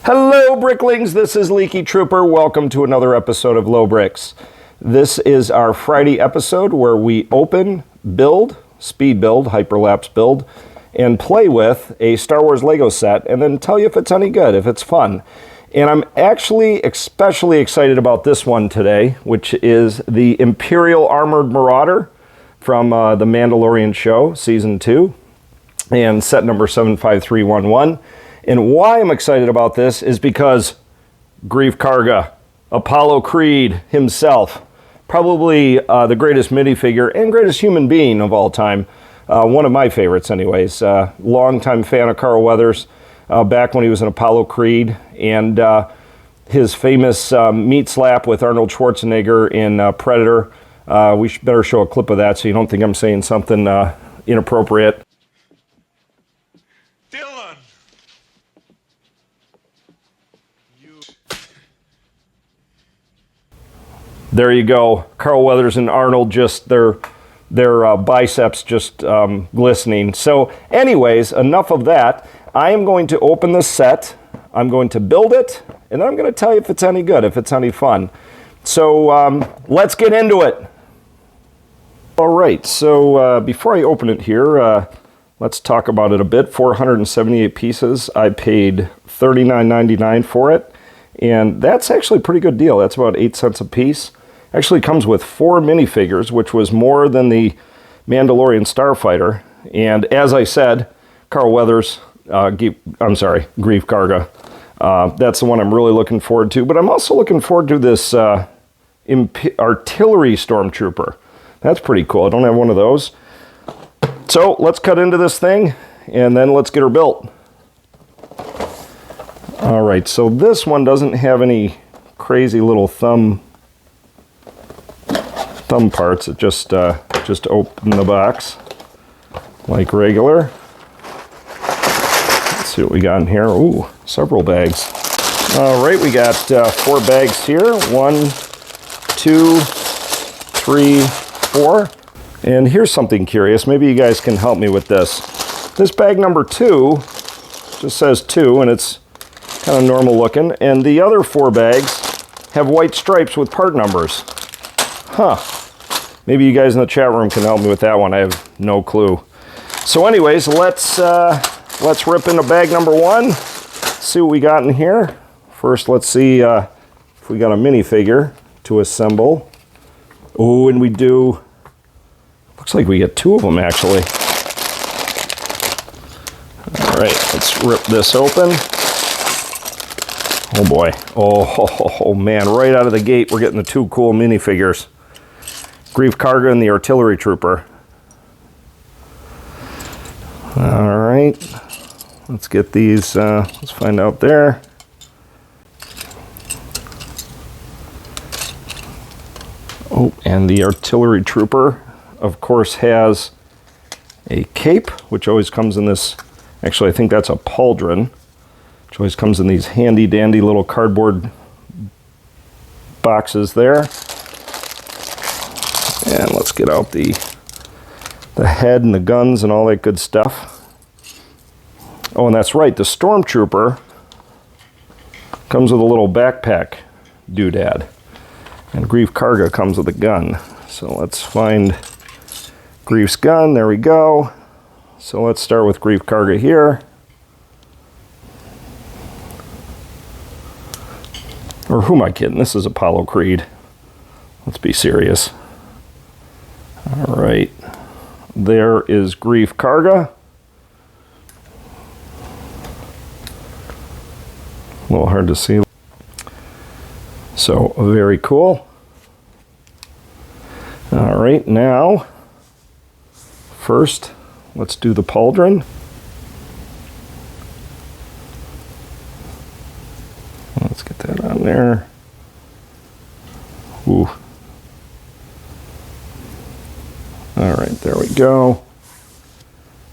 Hello, Bricklings. This is Leaky Trooper. Welcome to another episode of Low Bricks. This is our Friday episode where we open, build, speed build, hyperlapse build, and play with a Star Wars Lego set, and then tell you if it's any good, if it's fun. And I'm actually especially excited about this one today, which is the Imperial Armored Marauder from the Mandalorian show, Season 2, and set number 75311. And why I'm excited about this is because Greef Karga, Apollo Creed himself, probably the greatest minifigure and greatest human being of all time. One of my favorites anyways. Longtime fan of Carl Weathers back when he was in Apollo Creed. And his famous meat slap with Arnold Schwarzenegger in Predator. We better show a clip of that so you don't think I'm saying something inappropriate. There you go. Carl Weathers and Arnold, just their biceps just glistening. So anyways, enough of that. I am going to open this set. I'm going to build it, and then I'm going to tell you if it's any good, if it's any fun. So let's get into it. All right, so before I open it here, let's talk about it a bit. 478 pieces. I paid $39.99 for it, and that's actually a pretty good deal. That's about 8 cents a piece. Actually comes with 4 minifigures, which was more than the Mandalorian Starfighter. And as I said, Carl Weathers, Greef Karga. That's the one I'm really looking forward to. But I'm also looking forward to this artillery stormtrooper. That's pretty cool. I don't have one of those. So let's cut into this thing, and then let's get her built. All right, so this one doesn't have any crazy little thumb parts. It just open the box like regular. Let's see what we got in here. Ooh, several bags. All right, we got 4 bags here. 1, 2, 3, 4. And here's something curious. Maybe you guys can help me with this. This bag number 2 just says 2, and it's kind of normal looking. And the other 4 bags have white stripes with part numbers. Huh. Maybe you guys in the chat room can help me with that one. I have no clue. So anyways, let's rip into bag number 1. See what we got in here. First, let's see if we got a minifigure to assemble. Oh, and we do. Looks like we get 2 of them, actually. All right, let's rip this open. Oh, boy. Oh, man, right out of the gate, we're getting the 2 cool minifigures. Greef Karga and the Artillery Trooper. All right, let's get these, let's find out there. Oh, and the Artillery Trooper, of course, has a cape, which always comes in this, actually I think that's a pauldron, which always comes in these handy dandy little cardboard boxes there. And let's get out the head and the guns and all that good stuff. Oh, and that's right, the Stormtrooper comes with a little backpack doodad. And Greef Karga comes with a gun. So let's find Greef's gun. There we go. So let's start with Greef Karga here. Or who am I kidding? This is Apollo Creed. Let's be serious. All right. There is Greef Karga. A little hard to see. So, very cool. All right, now, first, let's do the pauldron. Let's get that on there. Ooh. All right, there we go.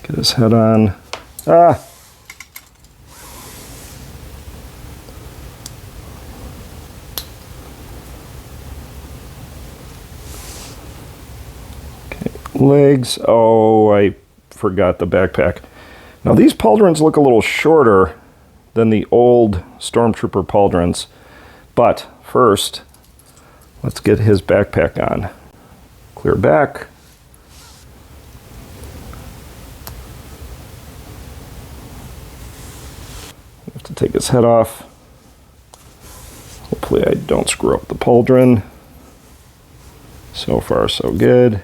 Get his head on. Ah! Okay, legs. Oh, I forgot the backpack. Now these pauldrons look a little shorter than the old Stormtrooper pauldrons. But first, let's get his backpack on. Clear back. Have to take his head off. Hopefully I don't screw up the pauldron. So far, so good.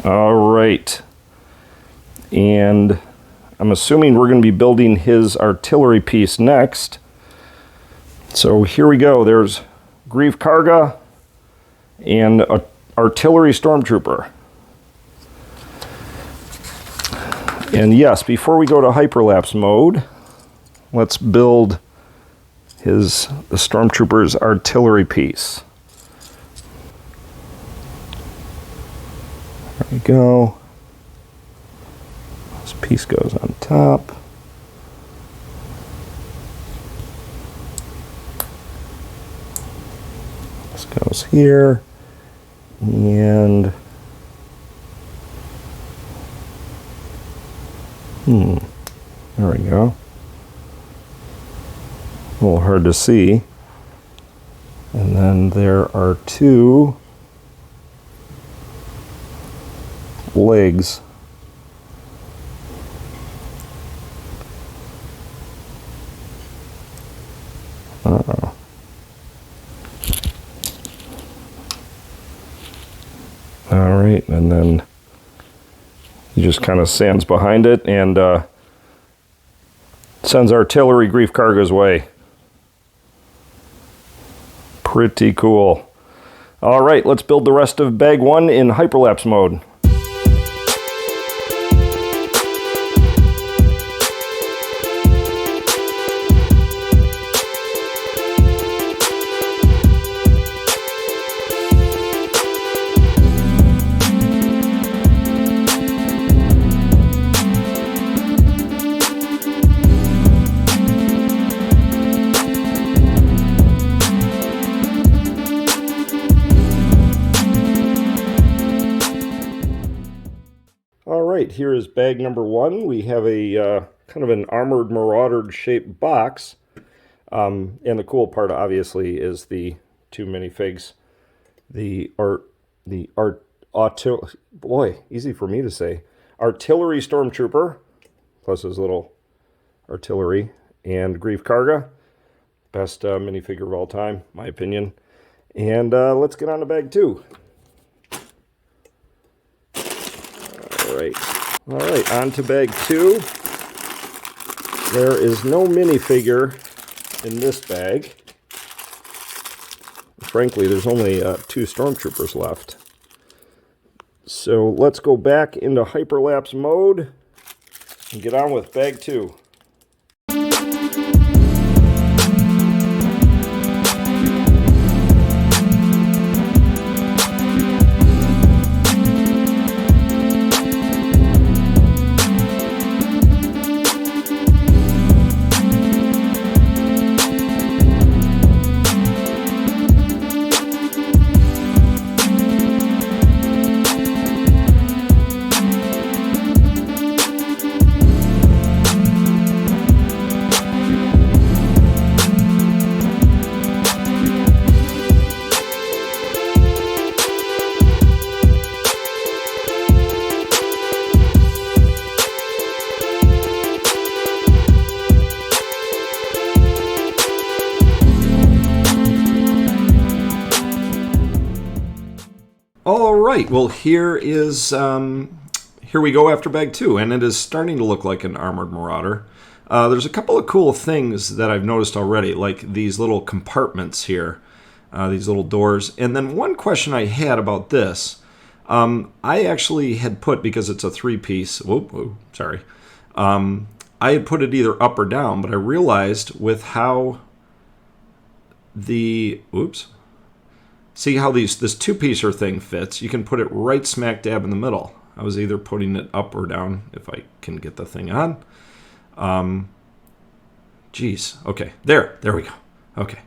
All right. And I'm assuming we're going to be building his artillery piece next. So here we go. There's Greef Karga and an artillery stormtrooper. And yes, before we go to hyperlapse mode, let's build the stormtrooper's artillery piece. There we go. This piece goes on top. This goes here. And there we go. A little hard to see. And then there are two legs. Uh-oh. All right, and then he just kind of stands behind it and sends artillery Greef Karga's way. Pretty cool. All right, let's build the rest of bag one in hyperlapse mode. Here is bag number one. We have a kind of an armored Marauder shaped box. And the cool part obviously is the two minifigs. Boy, easy for me to say. Artillery Stormtrooper, plus his little artillery, and Greef Karga. Best minifigure of all time, my opinion. And let's get on to bag two. All right, on to bag two. There is no minifigure in this bag. Frankly, there's only two stormtroopers left. So let's go back into hyperlapse mode and get on with bag two. All right, well here we go after bag two, and it is starting to look like an armored Marauder. There's a couple of cool things that I've noticed already, like these little compartments here, these little doors. And then one question I had about this, I actually had put, because it's a three-piece, I had put it either up or down, but I realized with how see how this two-piecer thing fits? You can put it right smack dab in the middle. I was either putting it up or down, if I can get the thing on. Okay, there we go. Okay,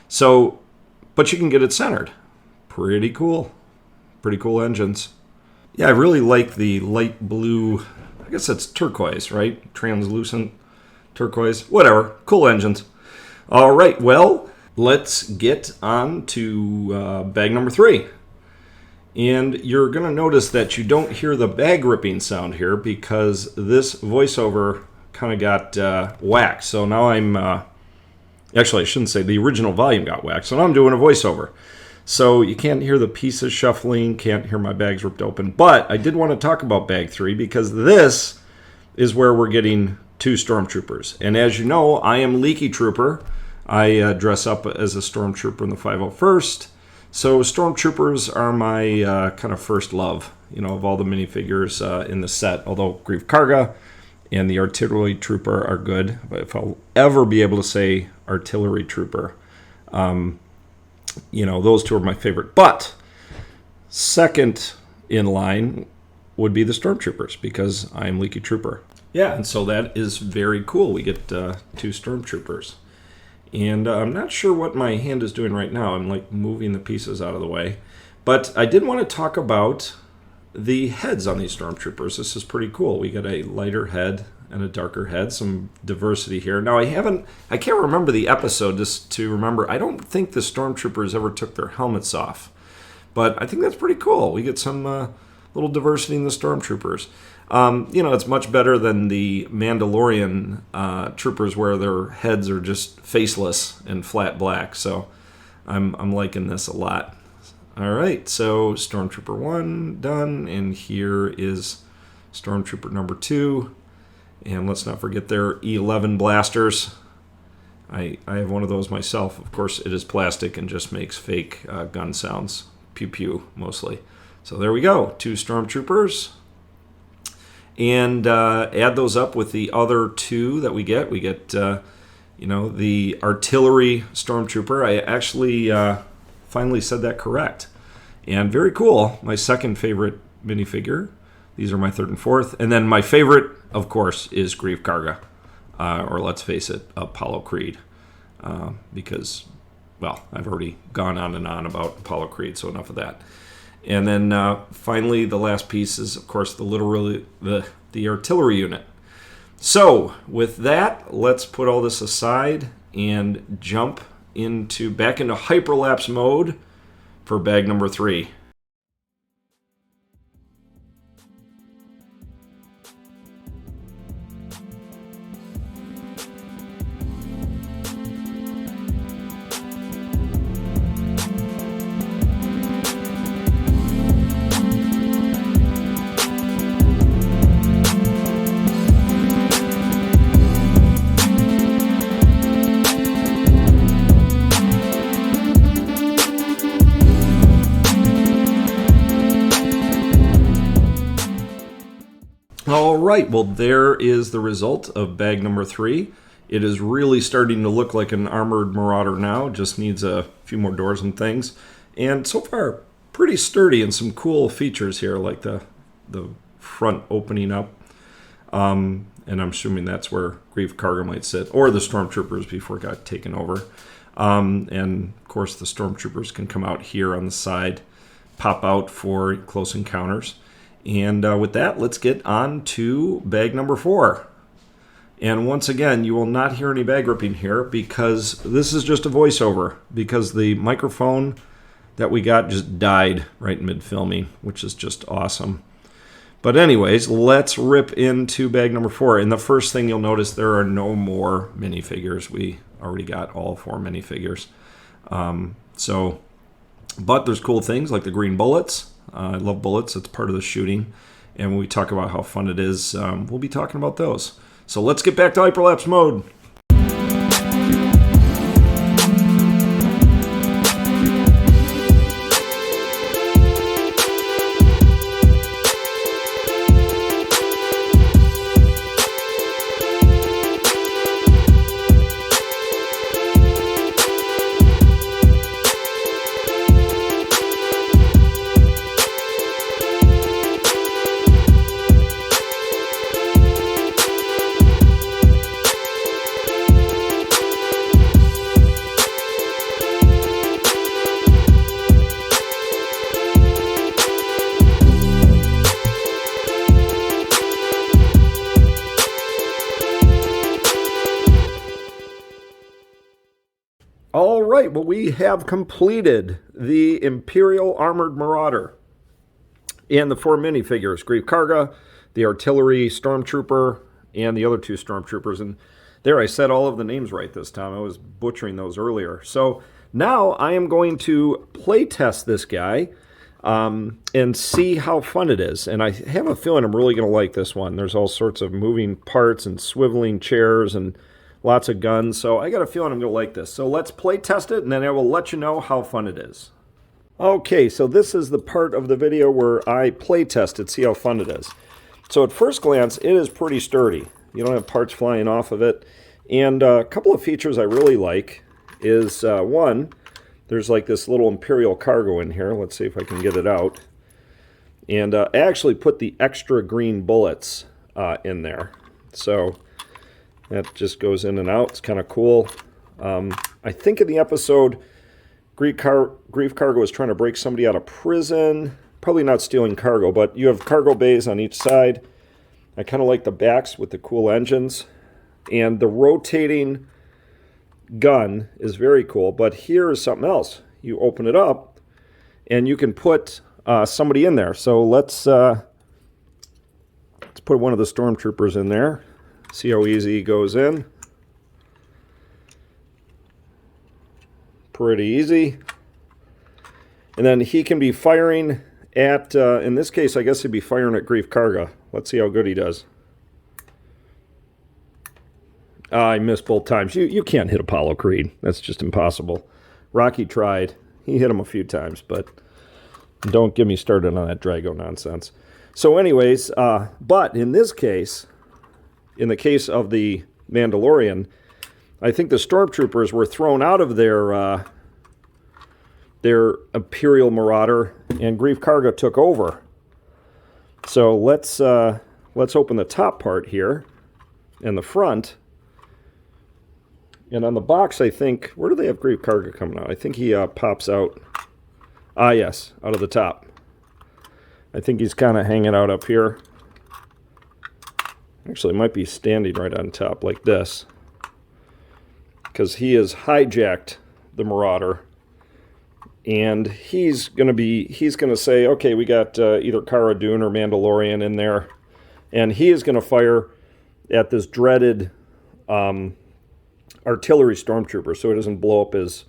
so, but you can get it centered. Pretty cool engines. Yeah, I really like the light blue guess it's turquoise, right? Translucent turquoise. Whatever. Cool engines. All right, well, let's get on to bag number 3. And you're going to notice that you don't hear the bag ripping sound here because this voiceover kind of got whacked. So now I'm... actually, I shouldn't say the original volume got whacked. So now I'm doing a voiceover. So you can't hear the pieces shuffling, can't hear my bags ripped open. But I did want to talk about bag 3 because this is where we're getting 2 stormtroopers. And as you know, I am Leaky Trooper. I dress up as a stormtrooper in the 501st. So stormtroopers are my kind of first love, of all the minifigures in the set. Although Grief Karga and the artillery trooper are good. But if I'll ever be able to say artillery trooper, those 2 are my favorite. But second in line would be the stormtroopers because I'm Leaky Trooper. Yeah, and so that is very cool. We get 2 stormtroopers. And I'm not sure what my hand is doing right now. I'm like moving the pieces out of the way. But I did want to talk about the heads on these stormtroopers. This is pretty cool. We got a lighter head and a darker head. Some diversity here. Now I can't remember the episode just to remember. I don't think the stormtroopers ever took their helmets off. But I think that's pretty cool. We get some little diversity in the stormtroopers. It's much better than the Mandalorian troopers where their heads are just faceless and flat black. So I'm liking this a lot. All right, so Stormtrooper 1 done, and here is Stormtrooper number 2. And let's not forget their E11 blasters. I have one of those myself. Of course, it is plastic and just makes fake gun sounds. Pew pew, mostly. So there we go, 2 Stormtroopers. And add those up with the other 2 that we get. We get, the artillery stormtrooper. I actually finally said that correct. And very cool. My second favorite minifigure. These are my 3rd and 4th. And then my favorite, of course, is Grief Karga. Or let's face it, Apollo Creed. Because, I've already gone on and on about Apollo Creed, so enough of that. And then finally, the last piece is, of course, the artillery unit. So with that, let's put all this aside and jump back into hyperlapse mode for bag number 3. All right, well, there is the result of bag number 3. It is really starting to look like an armored Marauder now. Just needs a few more doors and things. And so far, pretty sturdy and some cool features here, like the front opening up. And I'm assuming that's where Grief Karga might sit, or the Stormtroopers before it got taken over. And, of course, the Stormtroopers can come out here on the side, pop out for close encounters. And with that, let's get on to bag number 4. And once again, you will not hear any bag ripping here because this is just a voiceover, because the microphone that we got just died right mid-filming, which is just awesome. But anyways, let's rip into bag number 4. And the first thing you'll notice, there are no more minifigures. We already got all 4 minifigures. But there's cool things like the green bullets. I love bullets. It's part of the shooting. And when we talk about how fun it is, we'll be talking about those. So let's get back to hyperlapse mode. All right, well, we have completed the Imperial Armored Marauder and the 4 minifigures, Greef Karga, the Artillery Stormtrooper, and the other 2 Stormtroopers. And there, I said all of the names right this time. I was butchering those earlier. So now I am going to play test this guy and see how fun it is. And I have a feeling I'm really going to like this one. There's all sorts of moving parts and swiveling chairs and lots of guns. So I got a feeling I'm going to like this. So let's play test it, and then I will let you know how fun it is. Okay, so this is the part of the video where I play test it, see how fun it is. So at first glance, it is pretty sturdy. You don't have parts flying off of it. And a couple of features I really like is, one, there's like this little Imperial cargo in here. Let's see if I can get it out. And I actually put the extra green bullets in there. So that just goes in and out. It's kind of cool. I think in the episode, Greef Karga was trying to break somebody out of prison. Probably not stealing cargo, but you have cargo bays on each side. I kind of like the backs with the cool engines. And the rotating gun is very cool, but here is something else. You open it up, and you can put somebody in there. So let's put one of the Stormtroopers in there. See how easy he goes in. Pretty easy. And then he can be firing at, in this case, I guess he'd be firing at Greef Karga. Let's see how good he does. I missed both times. You can't hit Apollo Creed. That's just impossible. Rocky tried. He hit him a few times, but don't get me started on that Drago nonsense. So anyways, but in this case, in the case of the Mandalorian, I think the Stormtroopers were thrown out of their Imperial Marauder, and Greef Karga took over. So let's open the top part here, and the front. And on the box, I think, where do they have Greef Karga coming out? I think he pops out. Ah, yes, out of the top. I think he's kind of hanging out up here. Actually, it might be standing right on top like this, because he has hijacked the Marauder, and he's going to say, okay, we got either Cara Dune or Mandalorian in there, and he is going to fire at this dreaded artillery stormtrooper, so it doesn't blow up his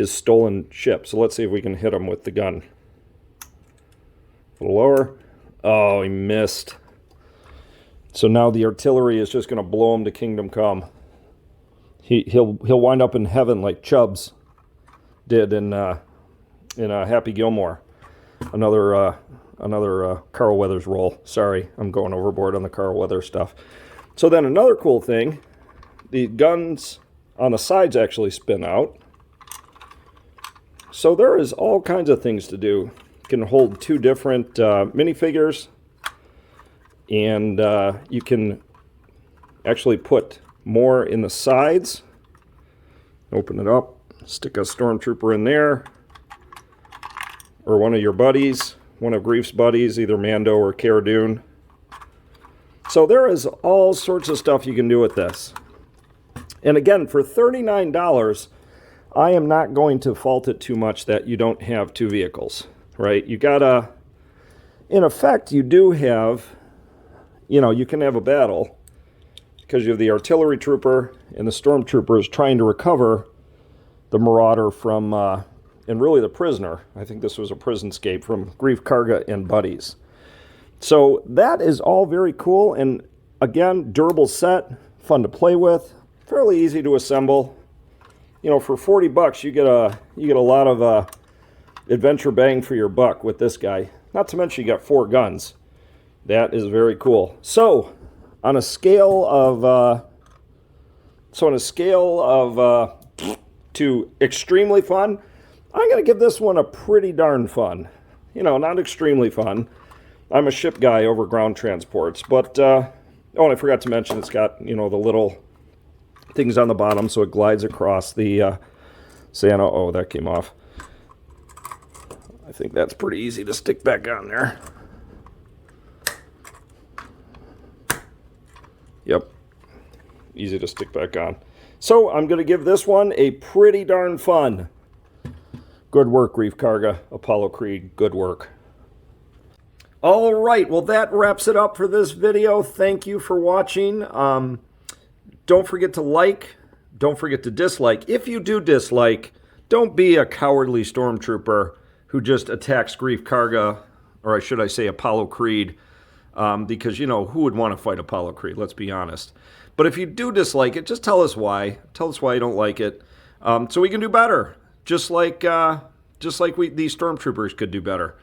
stolen ship. So let's see if we can hit him with the gun. A little lower. Oh, he missed. So now the artillery is just going to blow him to Kingdom Come. He'll wind up in heaven like Chubbs did in Happy Gilmore. Another Carl Weathers role. Sorry, I'm going overboard on the Carl Weathers stuff. So then another cool thing, the guns on the sides actually spin out. So there is all kinds of things to do. You can hold 2 different minifigures, and you can actually put more in the sides. Open it up, stick a Stormtrooper in there, or one of your buddies, one of Greef's buddies, either Mando or Cara Dune. So there is all sorts of stuff you can do with this. And again, for $39, I am not going to fault it too much that you don't have 2 vehicles, right? You gotta, in effect, you do have, you can have a battle because you have the artillery trooper and the stormtroopers trying to recover the Marauder from, and really the prisoner. I think this was a prison escape from Greef Karga and buddies. So that is all very cool, and again, durable set, fun to play with. Fairly easy to assemble. For $40, you get a lot of adventure bang for your buck with this guy. Not to mention you got 4 guns. That is very cool. So, on a scale of to extremely fun, I'm going to give this one a pretty darn fun. Not extremely fun. I'm a ship guy over ground transports, but and I forgot to mention it's got the little things on the bottom, so it glides across the Santa. Oh, that came off. I think that's pretty easy to stick back on there. Yep. Easy to stick back on. So I'm going to give this one a pretty darn fun. Good work, Reef Karga, Apollo Creed, good work. All right, well, that wraps it up for this video. Thank you for watching. Don't forget to like, don't forget to dislike. If you do dislike, don't be a cowardly stormtrooper who just attacks Greef Karga, or should I say Apollo Creed, because, you know, who would want to fight Apollo Creed? Let's be honest. But if you do dislike it, just tell us why. Tell us why you don't like it, so we can do better. Just like these stormtroopers could do better.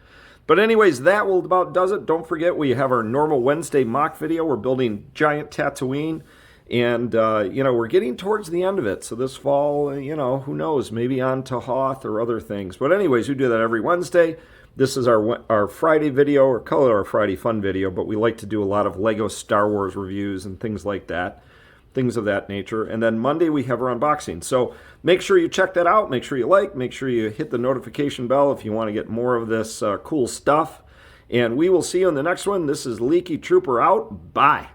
But anyways, that will about does it. Don't forget, we have our normal Wednesday mock video. We're building giant Tatooine, and you know, we're getting towards the end of it. So this fall, you know, who knows? Maybe on to Hoth or other things. But anyways, we do that every Wednesday. This is our Friday video, or call it our Friday fun video, but we like to do a lot of Lego Star Wars reviews and things like that, things of that nature. And then Monday we have our unboxing. So make sure you check that out. Make sure you like, make sure you hit the notification bell if you want to get more of this cool stuff. And we will see you in the next one. This is Leaky Trooper out. Bye.